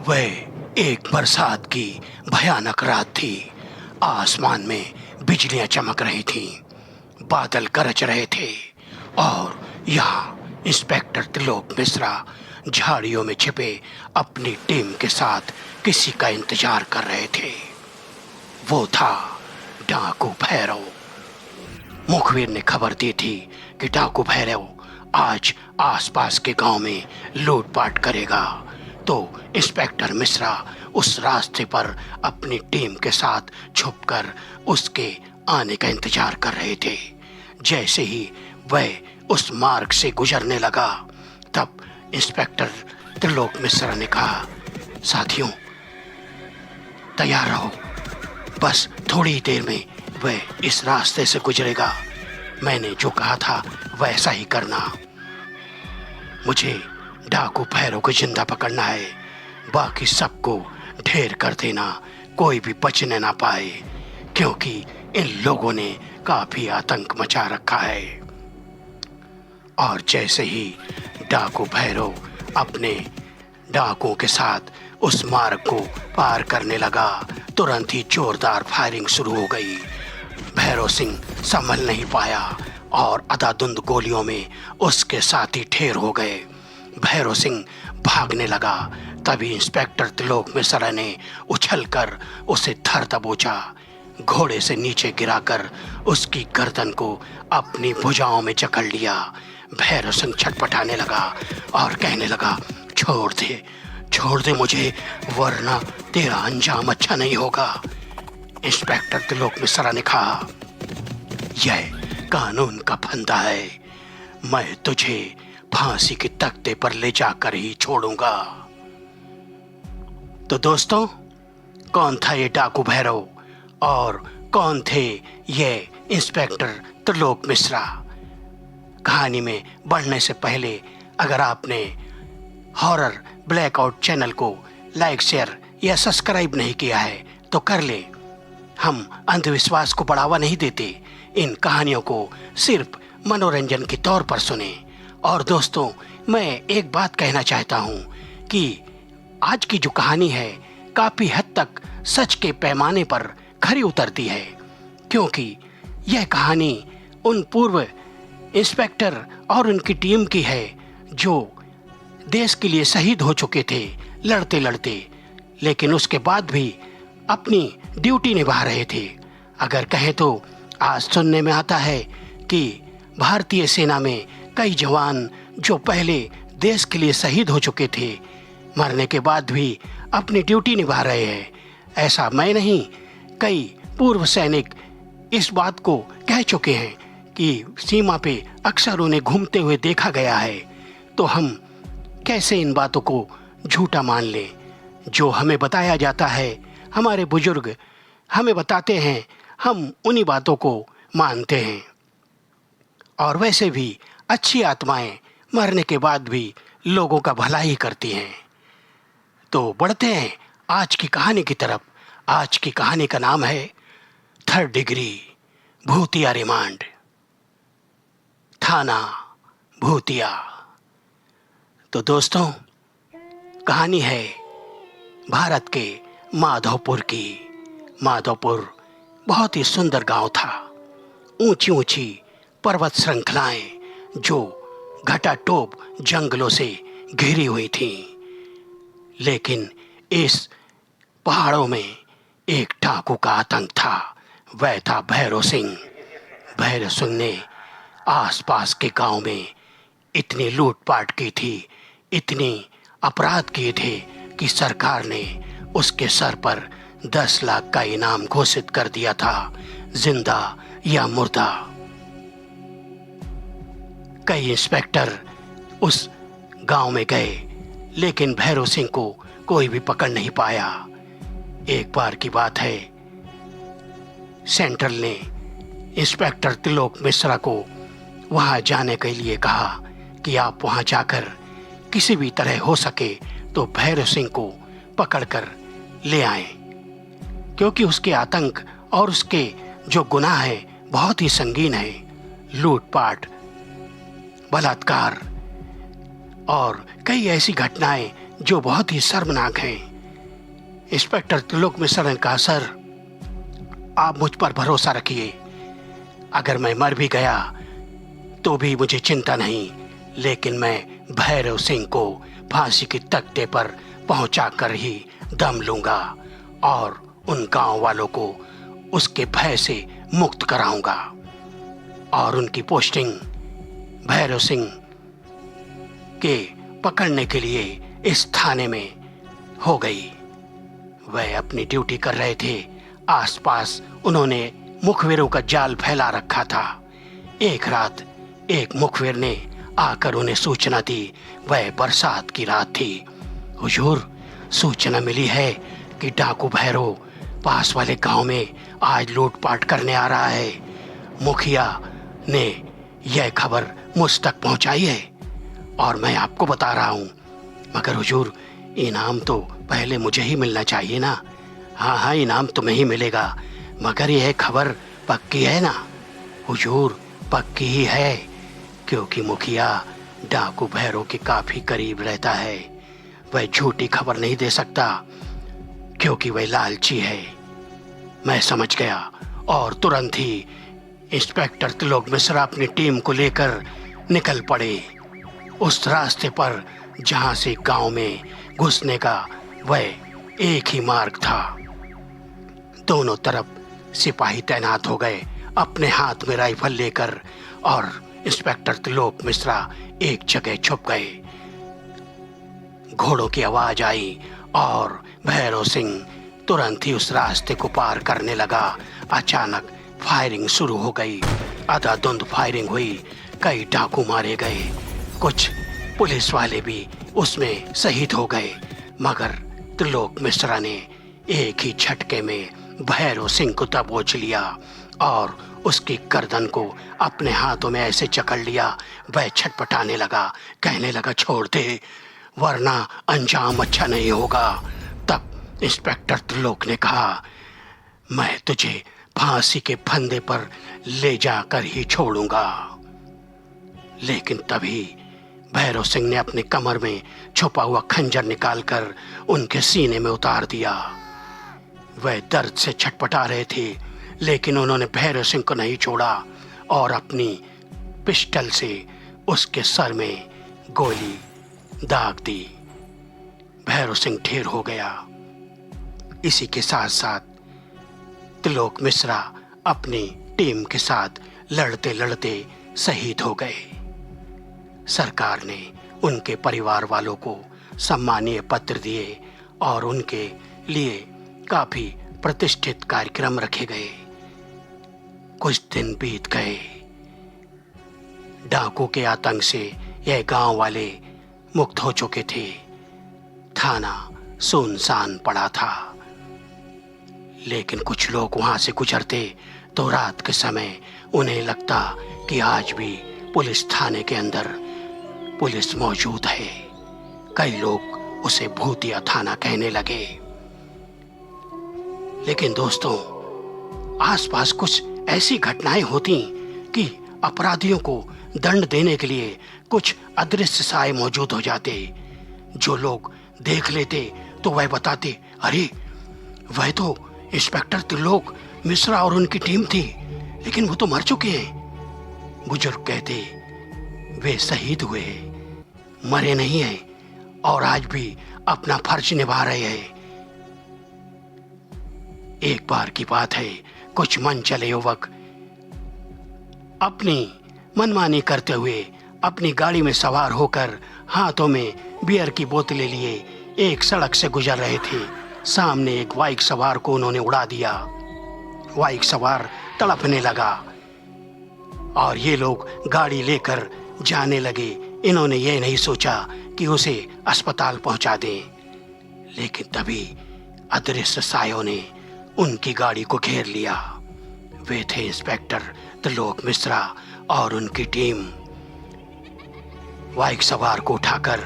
वह एक बरसात की भयानक रात थी। आसमान में बिजलियां चमक रही थीं, बादल गरज रहे थे और यहाँ इंस्पेक्टर त्रिलोक मिश्रा झाड़ियों में छिपे अपनी टीम के साथ किसी का इंतजार कर रहे थे। वो था डाकू भैरव। मुखबिर ने खबर दी थी कि डाकू भैरव आज आसपास के गांव में लूटपाट करेगा। तो इंस्पेक्टर मिश्रा उस रास्ते पर अपनी टीम के साथ छुपकर उसके आने का इंतजार कर रहे थे। जैसे ही वह उस मार्ग से गुजरने लगा, तब इंस्पेक्टर त्रिलोक मिश्रा ने कहा, साथियों तैयार रहो, बस थोड़ी देर में वह इस रास्ते से गुजरेगा। मैंने जो कहा था वैसा ही करना। मुझे डाकू भैरव को जिंदा पकड़ना है, बाकी सबको ढेर कर देना, कोई भी बचने ना पाए, क्योंकि इन लोगों ने काफी आतंक मचा रखा है। और जैसे ही डाकू भैरव अपने डाकुओं के साथ उस मार्ग को पार करने लगा, तुरंत ही जोरदार फायरिंग शुरू हो गई। भैरव सिंह संभल नहीं पाया और अंधाधुंध गोलियों में उसके साथी ढेर हो गए। भैरव सिंह भागने लगा, तभी इंस्पेक्टर त्रिलोक मिश्रा ने उछलकर उसे धर दबोचा, घोड़े से नीचे गिराकर उसकी गर्दन को अपनी भुजाओं में जकड़ लिया। भैरव सिंह छटपटाने लगा और कहने लगा, छोड़ दे मुझे, वरना तेरा अंजाम अच्छा नहीं होगा। इंस्पेक्टर त्रिलोक मिश्रा ने कहा, यह कानून का फंदा है, मैं तुझे फांसी के तख्ते पर ले जाकर ही छोड़ूंगा। तो दोस्तों, कौन था ये डाकू भैरव और कौन थे ये इंस्पेक्टर त्रिलोक मिश्रा? कहानी में बढ़ने से पहले अगर आपने हॉरर ब्लैकआउट चैनल को लाइक, शेयर या सब्सक्राइब नहीं किया है तो कर ले। हम अंधविश्वास को बढ़ावा नहीं देते, इन कहानियों को सिर्फ मनोरंजन के तौर पर सुने। और दोस्तों, मैं एक बात कहना चाहता हूँ कि आज की जो कहानी है काफ़ी हद तक सच के पैमाने पर खरी उतरती है, क्योंकि यह कहानी उन पूर्व इंस्पेक्टर और उनकी टीम की है जो देश के लिए शहीद हो चुके थे लड़ते लड़ते, लेकिन उसके बाद भी अपनी ड्यूटी निभा रहे थे। अगर कहें तो आज सुनने में आता है कि भारतीय सेना में कई जवान जो पहले देश के लिए शहीद हो चुके थे, मरने के बाद भी अपनी ड्यूटी निभा रहे हैं। ऐसा मैं नहीं, कई पूर्व सैनिक इस बात को कह चुके हैं कि सीमा पे अक्सर उन्हें घूमते हुए देखा गया है। तो हम कैसे इन बातों को झूठा मान लें? जो हमें बताया जाता है, हमारे बुजुर्ग हमें बताते हैं, हम उन्हीं बातों को मानते हैं। और वैसे भी अच्छी आत्माएं मरने के बाद भी लोगों का भला ही करती हैं। तो बढ़ते हैं आज की कहानी की तरफ। आज की कहानी का नाम है 3rd डिग्री भूतिया रिमांड, थाना भूतिया। तो दोस्तों, कहानी है भारत के माधोपुर की। माधोपुर बहुत ही सुंदर गांव था। ऊंची ऊंची पर्वत श्रृंखलाएं जो घटाटोप जंगलों से घिरी हुई थीं, लेकिन इस पहाड़ों में एक डाकू का आतंक था। वह था भैरव सिंह। भैरव सिंह ने आसपास के गांव में इतनी लूटपाट की थी, इतनी अपराध किए थे कि सरकार ने उसके सर पर 10 लाख का इनाम घोषित कर दिया था, जिंदा या मुर्दा। कई इंस्पेक्टर उस गांव में गए, लेकिन भैरव सिंह को कोई भी पकड़ नहीं पाया। एक बार की बात है, सेंट्रल ने इंस्पेक्टर त्रिलोक मिश्रा को वहां जाने के लिए कहा कि आप वहां जाकर किसी भी तरह हो सके तो भैरव सिंह को पकड़कर ले आएं, क्योंकि उसके आतंक और उसके जो गुनाह है बहुत ही संगीन है। लूटपाट, बलात्कार और कई ऐसी घटनाएं जो बहुत ही शर्मनाक हैं। इंस्पेक्टर त्रिलोक मिश्रा ने कहा, सर आप मुझ पर भरोसा रखिए, अगर मैं मर भी गया तो भी मुझे चिंता नहीं, लेकिन मैं भैरव सिंह को फांसी के तख्ते पर पहुंचाकर ही दम लूंगा और उन गांव वालों को उसके भय से मुक्त कराऊंगा। और उनकी पोस्टिंग भैरव सिंह के पकड़ने के लिए इस थाने में हो गई। वह अपनी ड्यूटी कर रहे थे, आसपास उन्होंने मुखबिरों का जाल फैला रखा था। एक रात एक मुखबिर ने आकर उन्हें सूचना दी। वह बरसात की रात थी। हुजूर, सूचना मिली है कि डाकू भैरव पास वाले गांव में आज लूटपाट करने आ रहा है। मुखिया ने यह खबर मुझ तक पहुंचाई है और मैं आपको बता रहा हूं, मगर हुजूर इनाम तो पहले मुझे ही मिलना चाहिए ना। हाँ, इनाम तुम्हें ही मिलेगा, मगर यह खबर पक्की है ना? हुजूर पक्की ही है, क्योंकि मुखिया डाकू भैरव के काफी करीब रहता है। वह झूठी खबर नहीं दे सकता क्योंकि वह लालची है। मैं समझ गया और तुरंत ही इंस्पेक्टर त्रिलोक मिश्रा अपनी टीम को लेकर निकल पड़े उस रास्ते पर जहां से गांव में घुसने का वह एक ही मार्ग था। दोनों तरफ सिपाही तैनात हो गए अपने हाथ में राइफल लेकर, और इंस्पेक्टर त्रिलोक मिश्रा एक जगह छुप गए। घोड़ों की आवाज आई और भैरव सिंह तुरंत ही उस रास्ते को पार करने लगा। अचानक फायरिंग शुरू हो गई। अंधाधुंध फायरिंग हुई। कई डाकू मारे गए, कुछ पुलिस वाले भी उसमें शहीद हो गए, मगर त्रिलोक मिश्रा ने एक ही झटके में भैरव सिंह को दबोच लिया और उसकी गर्दन को अपने हाथों में ऐसे जकड़ लिया। वह छटपटाने लगा, कहने लगा, छोड़ दे वरना अंजाम अच्छा नहीं होगा। तब इंस्पेक्टर त्रिलोक ने कहा, मैं तुझे फांसी के फंदे पर ले जाकर ही छोड़ूंगा। लेकिन तभी भैरव सिंह ने अपने कमर में छुपा हुआ खंजर निकालकर उनके सीने में उतार दिया। वह दर्द से छटपटा रहे थे, लेकिन उन्होंने भैरव सिंह को नहीं छोड़ा और अपनी पिस्टल से उसके सर में गोली दाग दी। भैरव सिंह ढेर हो गया। इसी के साथ साथ त्रिलोक मिश्रा अपनी टीम के साथ लड़ते लड़ते शहीद हो गए। सरकार ने उनके परिवार वालों को सम्मानीय पत्र दिए और उनके लिए काफी प्रतिष्ठित कार्यक्रम रखे गए। कुछ दिन बीत गए। डाकू के आतंक से यह गांव वाले मुक्त हो चुके थे। थाना सुनसान पड़ा था, लेकिन कुछ लोग वहां से गुजरते तो रात के समय उन्हें लगता कि आज भी पुलिस थाने के अंदर पुलिस मौजूद है। कई लोग उसे भूतिया थाना कहने लगे। लेकिन दोस्तों, आसपास कुछ ऐसी घटनाएं होती कि अपराधियों को दंड देने के लिए कुछ अदृश्य साए मौजूद हो जाते। जो लोग देख लेते तो वह बताते, अरे वह तो इंस्पेक्टर त्रिलोक मिश्रा और उनकी टीम थी, लेकिन वो तो मर चुके हैं। बुजुर्ग कहते, वे शहीद हुए, मरे नहीं हैं और आज भी अपना फर्ज निभा रहे हैं। एक बार की बात है, कुछ मन चले युवक अपनी मनमानी करते हुए अपनी गाड़ी में सवार होकर हाथों में बियर की बोतलें लिए एक सड़क से गुजर रहे थे। सामने एक बाइक सवार को उन्होंने उड़ा दिया। बाइक सवार तड़पने लगा और ये लोग गाड़ी लेकर जाने लगे। इन्होंने ये नहीं सोचा कि उसे अस्पताल पहुंचा दें, लेकिन तभी अदृश्य सायों ने उनकी गाड़ी को घेर लिया। वे थे इंस्पेक्टर त्रिलोक मिश्रा और उनकी टीम। बाइक सवार को उठाकर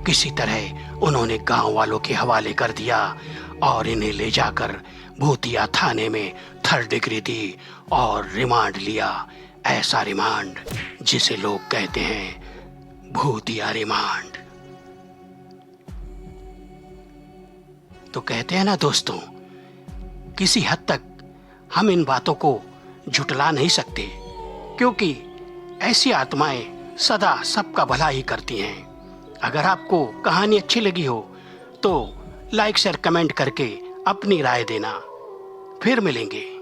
किसी तरह उन्होंने गांव वालों के हवाले कर दिया और इन्हें ले जाकर भूतिया थाने में 3rd डिग्री दी और रिमांड लिया। ऐसा रिमांड जिसे लोग कहते हैं भूतिया रिमांड। तो कहते हैं ना दोस्तों, किसी हद तक हम इन बातों को झुटला नहीं सकते, क्योंकि ऐसी आत्माएं सदा सबका भला ही करती हैं। अगर आपको कहानी अच्छी लगी हो तो लाइक शेयर कमेंट करके अपनी राय देना। फिर मिलेंगे।